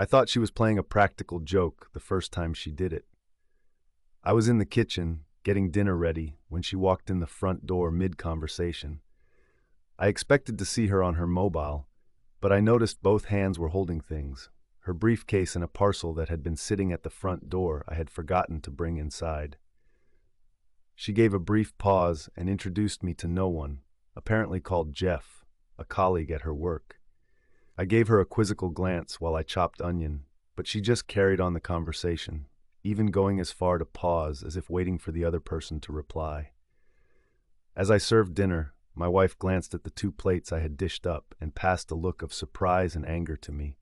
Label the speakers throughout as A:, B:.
A: I thought she was playing a practical joke the first time she did it. I was in the kitchen, getting dinner ready, when she walked in the front door mid-conversation. I expected to see her on her mobile, but I noticed both hands were holding things, her briefcase and a parcel that had been sitting at the front door I had forgotten to bring inside. She gave a brief pause and introduced me to no one, apparently called Jeff, a colleague at her work. I gave her a quizzical glance while I chopped onion, but she just carried on the conversation, even going as far to pause as if waiting for the other person to reply. As I served dinner, my wife glanced at the 2 plates I had dished up and passed a look of surprise and anger to me.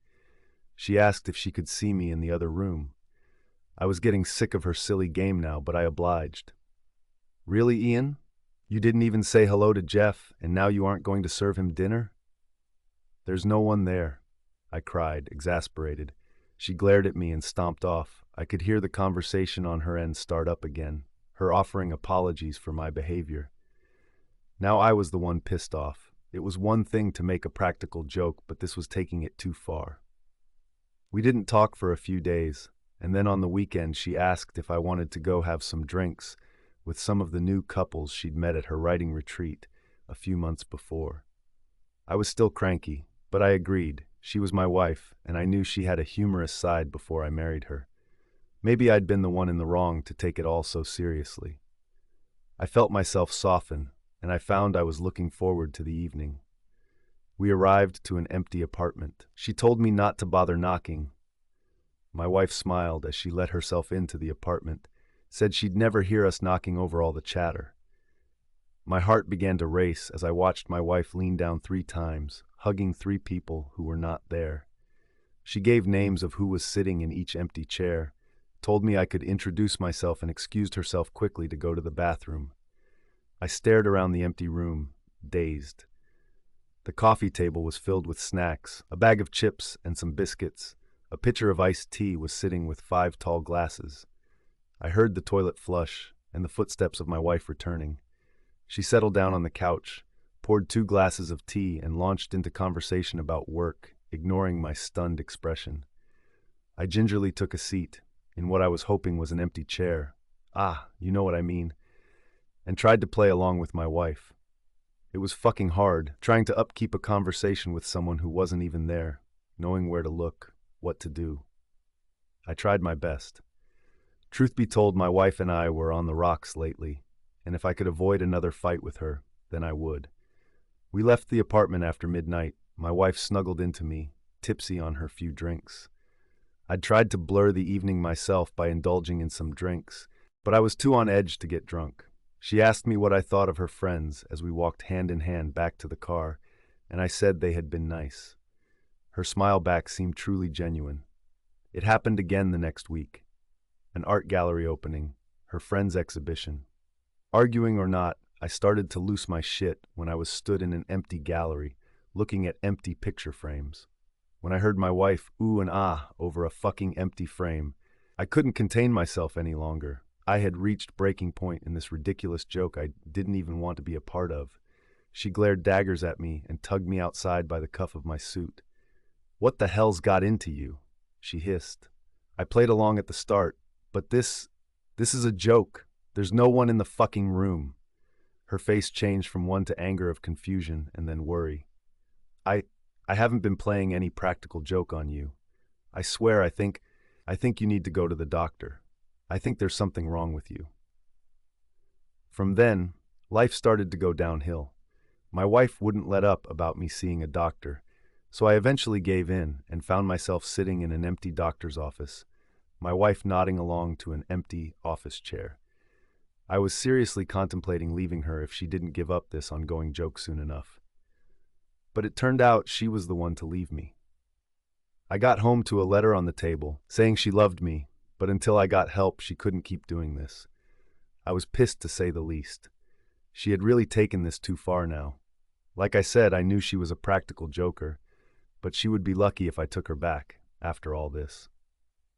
A: She asked if she could see me in the other room. I was getting sick of her silly game now, but I obliged. "Really, Ian? You didn't even say hello to Jeff, and now you aren't going to serve him dinner?" "There's no one there," I cried, exasperated. She glared at me and stomped off. I could hear the conversation on her end start up again, her offering apologies for my behavior. Now I was the one pissed off. It was one thing to make a practical joke, but this was taking it too far. We didn't talk for a few days, and then on the weekend she asked if I wanted to go have some drinks with some of the new couples she'd met at her writing retreat a few months before. I was still cranky, but I agreed. She was my wife, and I knew she had a humorous side before I married her. Maybe I'd been the one in the wrong to take it all so seriously. I felt myself soften, and I found I was looking forward to the evening. We arrived to an empty apartment. She told me not to bother knocking. My wife smiled as she let herself into the apartment, said she'd never hear us knocking over all the chatter. My heart began to race as I watched my wife lean down 3 times, hugging 3 people who were not there. She gave names of who was sitting in each empty chair, told me I could introduce myself, and excused herself quickly to go to the bathroom. I stared around the empty room, dazed. The coffee table was filled with snacks, a bag of chips and some biscuits. A pitcher of iced tea was sitting with 5 tall glasses. I heard the toilet flush and the footsteps of my wife returning. She settled down on the couch, poured 2 glasses of tea, and launched into conversation about work, ignoring my stunned expression. I gingerly took a seat, in what I was hoping was an empty chair. You know what I mean. And tried to play along with my wife. It was fucking hard, trying to upkeep a conversation with someone who wasn't even there, knowing where to look, what to do. I tried my best. Truth be told, my wife and I were on the rocks lately, and if I could avoid another fight with her, then I would. We left the apartment after midnight. My wife snuggled into me, tipsy on her few drinks. I'd tried to blur the evening myself by indulging in some drinks, but I was too on edge to get drunk. She asked me what I thought of her friends as we walked hand in hand back to the car, and I said they had been nice. Her smile back seemed truly genuine. It happened again the next week. An art gallery opening, her friend's exhibition. Arguing or not, I started to lose my shit when I was stood in an empty gallery, looking at empty picture frames. When I heard my wife ooh and ah over a fucking empty frame, I couldn't contain myself any longer. I had reached breaking point in this ridiculous joke I didn't even want to be a part of. She glared daggers at me and tugged me outside by the cuff of my suit. "What the hell's got into you?" she hissed. I played along at the start, but this is a joke. There's no one in the fucking room. Her face changed from one to anger of confusion and then worry. I haven't been playing any practical joke on you. I swear I think you need to go to the doctor. I think there's something wrong with you. From then, life started to go downhill. My wife wouldn't let up about me seeing a doctor, so I eventually gave in and found myself sitting in an empty doctor's office, my wife nodding along to an empty office chair. I was seriously contemplating leaving her if she didn't give up this ongoing joke soon enough. But it turned out she was the one to leave me. I got home to a letter on the table saying she loved me, but until I got help, she couldn't keep doing this. I was pissed, to say the least. She had really taken this too far now. Like I said, I knew she was a practical joker, but she would be lucky if I took her back after all this.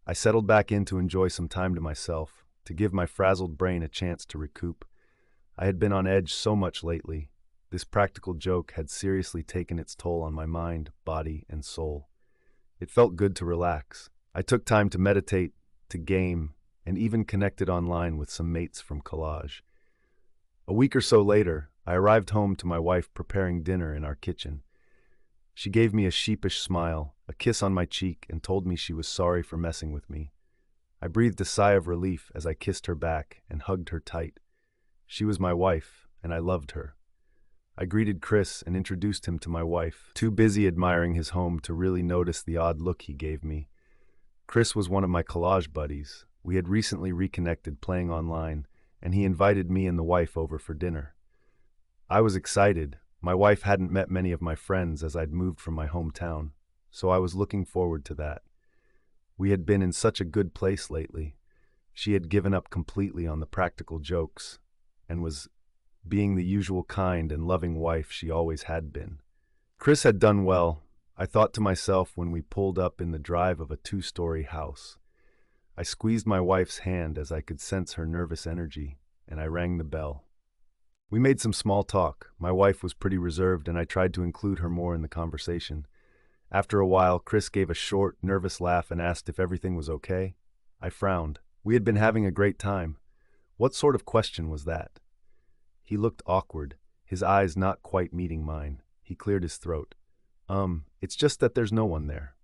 A: I settled back in to enjoy some time to myself, to give my frazzled brain a chance to recoup. I had been on edge so much lately. This practical joke had seriously taken its toll on my mind, body, and soul. It felt good to relax. I took time to meditate, to game, and even connected online with some mates from collage. A week or so later, I arrived home to my wife preparing dinner in our kitchen. She gave me a sheepish smile, a kiss on my cheek, and told me she was sorry for messing with me. I breathed a sigh of relief as I kissed her back and hugged her tight. She was my wife, and I loved her. I greeted Chris and introduced him to my wife, too busy admiring his home to really notice the odd look he gave me. Chris was one of my collage buddies. We had recently reconnected playing online, and he invited me and the wife over for dinner. I was excited. My wife hadn't met many of my friends as I'd moved from my hometown, so I was looking forward to that. We had been in such a good place lately. She had given up completely on the practical jokes and was being the usual kind and loving wife she always had been. Chris had done well, I thought to myself when we pulled up in the drive of a 2-story house. I squeezed my wife's hand as I could sense her nervous energy, and I rang the bell. We made some small talk. My wife was pretty reserved, and I tried to include her more in the conversation. After a while, Chris gave a short, nervous laugh and asked if everything was okay. I frowned. We had been having a great time. What sort of question was that? He looked awkward, his eyes not quite meeting mine. He cleared his throat. It's just that there's no one there.